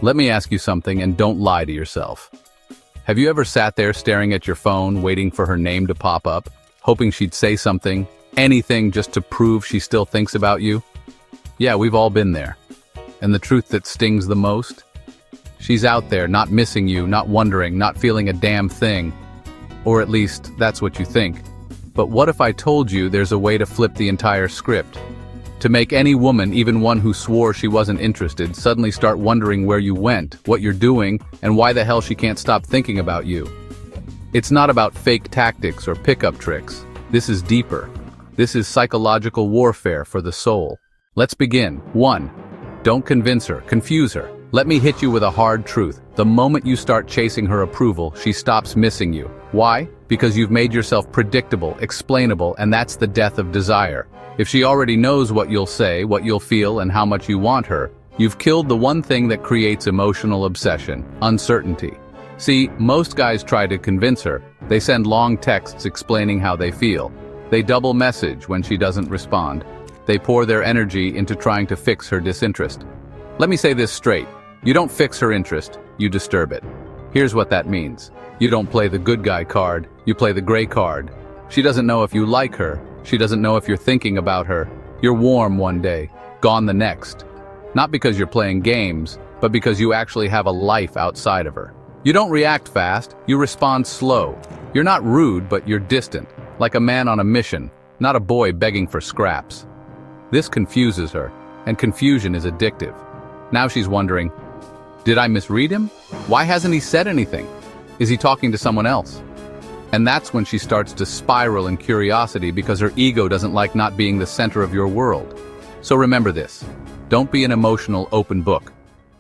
Let me ask you something and don't lie to yourself. Have you ever sat there staring at your phone, waiting for her name to pop up, hoping she'd say something, anything just to prove she still thinks about you? Yeah, we've all been there. And the truth that stings the most? She's out there, not missing you, not wondering, not feeling a damn thing. Or at least, that's what you think. But what if I told you there's a way to flip the entire script? To make any woman, even one who swore she wasn't interested, suddenly start wondering where you went, what you're doing, and why the hell she can't stop thinking about you. It's not about fake tactics or pickup tricks. This is deeper. This is psychological warfare for the soul. Let's begin. 1. Don't convince her, confuse her. Let me hit you with a hard truth. The moment you start chasing her approval, she stops missing you. Why? Because you've made yourself predictable, explainable, and that's the death of desire. If she already knows what you'll say, what you'll feel, and how much you want her, you've killed the one thing that creates emotional obsession: uncertainty. See, most guys try to convince her. They send long texts explaining how they feel. They double message when she doesn't respond. They pour their energy into trying to fix her disinterest. Let me say this straight. You don't fix her interest, you disturb it. Here's what that means. You don't play the good guy card, you play the gray card. She doesn't know if you like her. She doesn't know if you're thinking about her. You're warm one day, gone the next. Not because you're playing games, but because you actually have a life outside of her. You don't react fast, you respond slow. You're not rude, but you're distant, like a man on a mission, not a boy begging for scraps. This confuses her, and confusion is addictive. Now she's wondering, did I misread him? Why hasn't he said anything? Is he talking to someone else? And that's when she starts to spiral in curiosity because her ego doesn't like not being the center of your world. So remember this. Don't be an emotional open book.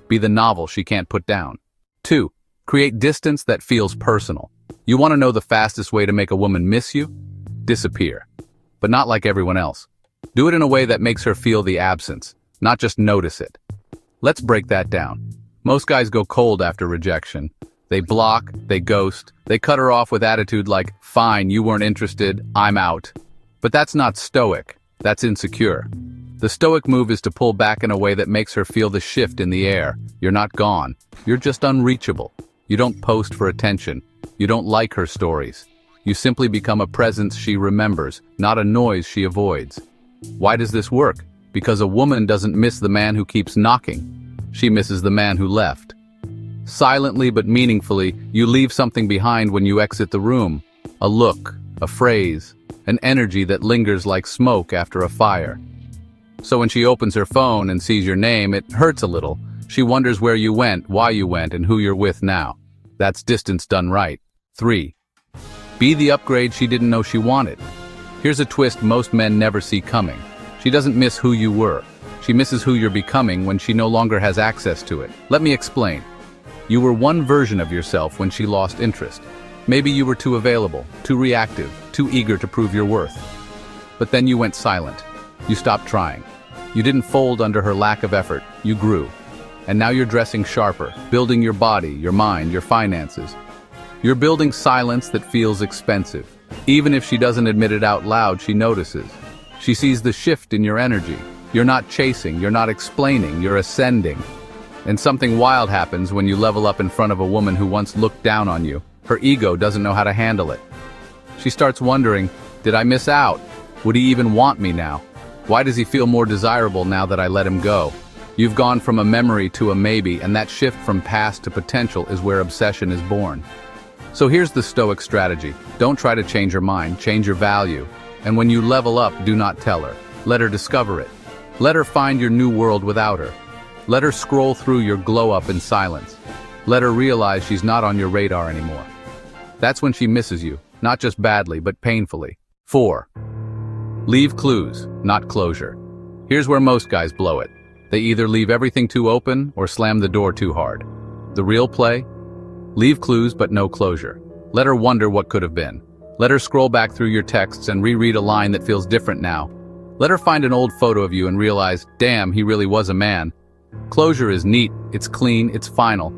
Be the novel she can't put down. 2. Create distance that feels personal. You want to know the fastest way to make a woman miss you? Disappear. But not like everyone else. Do it in a way that makes her feel the absence, not just notice it. Let's break that down. Most guys go cold after rejection. They block, they ghost, they cut her off with attitude like, fine, you weren't interested, I'm out. But that's not stoic, that's insecure. The stoic move is to pull back in a way that makes her feel the shift in the air. You're not gone, you're just unreachable. You don't post for attention, you don't like her stories. You simply become a presence she remembers, not a noise she avoids. Why does this work? Because a woman doesn't miss the man who keeps knocking. She misses the man who left. Silently but meaningfully, you leave something behind when you exit the room. A look, a phrase, an energy that lingers like smoke after a fire. So when she opens her phone and sees your name, it hurts a little. She wonders where you went, why you went, and who you're with now. That's distance done right. 3. Be the upgrade she didn't know she wanted. Here's a twist most men never see coming. She doesn't miss who you were. She misses who you're becoming when she no longer has access to it. Let me explain. You were one version of yourself when she lost interest. Maybe you were too available, too reactive, too eager to prove your worth. But then you went silent. You stopped trying. You didn't fold under her lack of effort. You grew. And now you're dressing sharper, building your body, your mind, your finances. You're building silence that feels expensive. Even if she doesn't admit it out loud, she notices. She sees the shift in your energy. You're not chasing, you're not explaining, you're ascending. And something wild happens when you level up in front of a woman who once looked down on you. Her ego doesn't know how to handle it. She starts wondering, did I miss out? Would he even want me now? Why does he feel more desirable now that I let him go? You've gone from a memory to a maybe, and that shift from past to potential is where obsession is born. So here's the stoic strategy. Don't try to change her mind, change your value. And when you level up, do not tell her. Let her discover it. Let her find your new world without her. Let her scroll through your glow-up in silence. Let her realize she's not on your radar anymore. That's when she misses you, not just badly, but painfully. 4. Leave clues, not closure. Here's where most guys blow it. They either leave everything too open or slam the door too hard. The real play? Leave clues but no closure. Let her wonder what could have been. Let her scroll back through your texts and reread a line that feels different now. Let her find an old photo of you and realize, damn, he really was a man. Closure is neat, it's clean, it's final.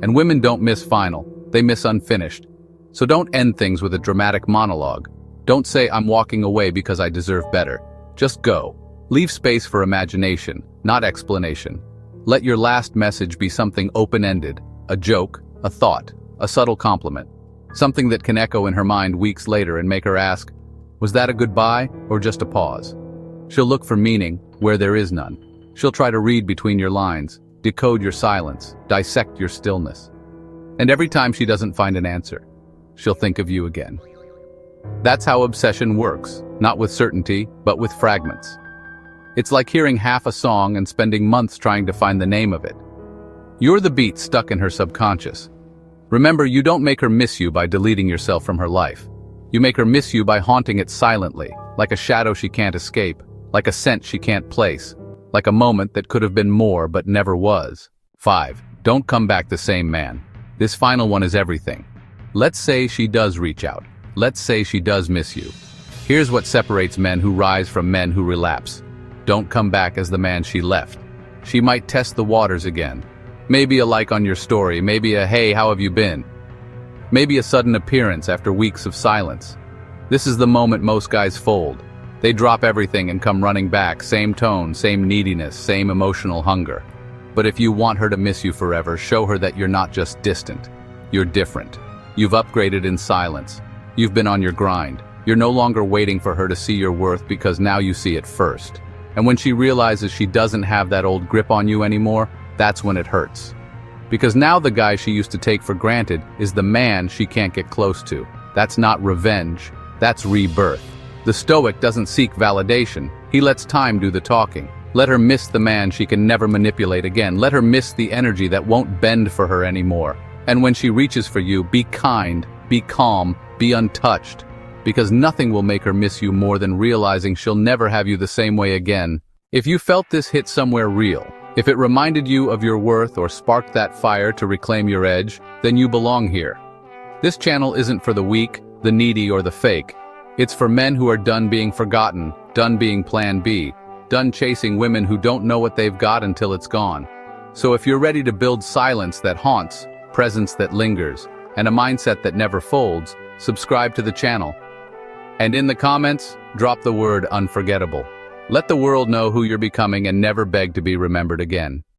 And women don't miss final, they miss unfinished. So don't end things with a dramatic monologue. Don't say, I'm walking away because I deserve better. Just go. Leave space for imagination, not explanation. Let your last message be something open-ended, a joke, a thought, a subtle compliment. Something that can echo in her mind weeks later and make her ask, was that a goodbye or just a pause? She'll look for meaning where there is none. She'll try to read between your lines, decode your silence, dissect your stillness. And every time she doesn't find an answer, she'll think of you again. That's how obsession works, not with certainty, but with fragments. It's like hearing half a song and spending months trying to find the name of it. You're the beat stuck in her subconscious. Remember, you don't make her miss you by deleting yourself from her life. You make her miss you by haunting it silently, like a shadow she can't escape, like a scent she can't place, like a moment that could have been more but never was. 5. Don't come back the same man. This final one is everything. Let's say she does reach out. Let's say she does miss you. Here's what separates men who rise from men who relapse. Don't come back as the man she left. She might test the waters again. Maybe a like on your story, maybe a "hey, how have you been?" Maybe a sudden appearance after weeks of silence. This is the moment most guys fold. They drop everything and come running back, same tone, same neediness, same emotional hunger. But if you want her to miss you forever, show her that you're not just distant. You're different. You've upgraded in silence. You've been on your grind. You're no longer waiting for her to see your worth because now you see it first. And when she realizes she doesn't have that old grip on you anymore, that's when it hurts. Because now the guy she used to take for granted is the man she can't get close to. That's not revenge, that's rebirth. The Stoic doesn't seek validation, he lets time do the talking. Let her miss the man she can never manipulate again. Let her miss the energy that won't bend for her anymore. And when she reaches for you, be kind, be calm, be untouched. Because nothing will make her miss you more than realizing she'll never have you the same way again. If you felt this hit somewhere real, if it reminded you of your worth or sparked that fire to reclaim your edge, then you belong here. This channel isn't for the weak, the needy, or the fake. It's for men who are done being forgotten, done being plan B, done chasing women who don't know what they've got until it's gone. So if you're ready to build silence that haunts, presence that lingers, and a mindset that never folds, subscribe to the channel. And in the comments, drop the word unforgettable. Let the world know who you're becoming and never beg to be remembered again.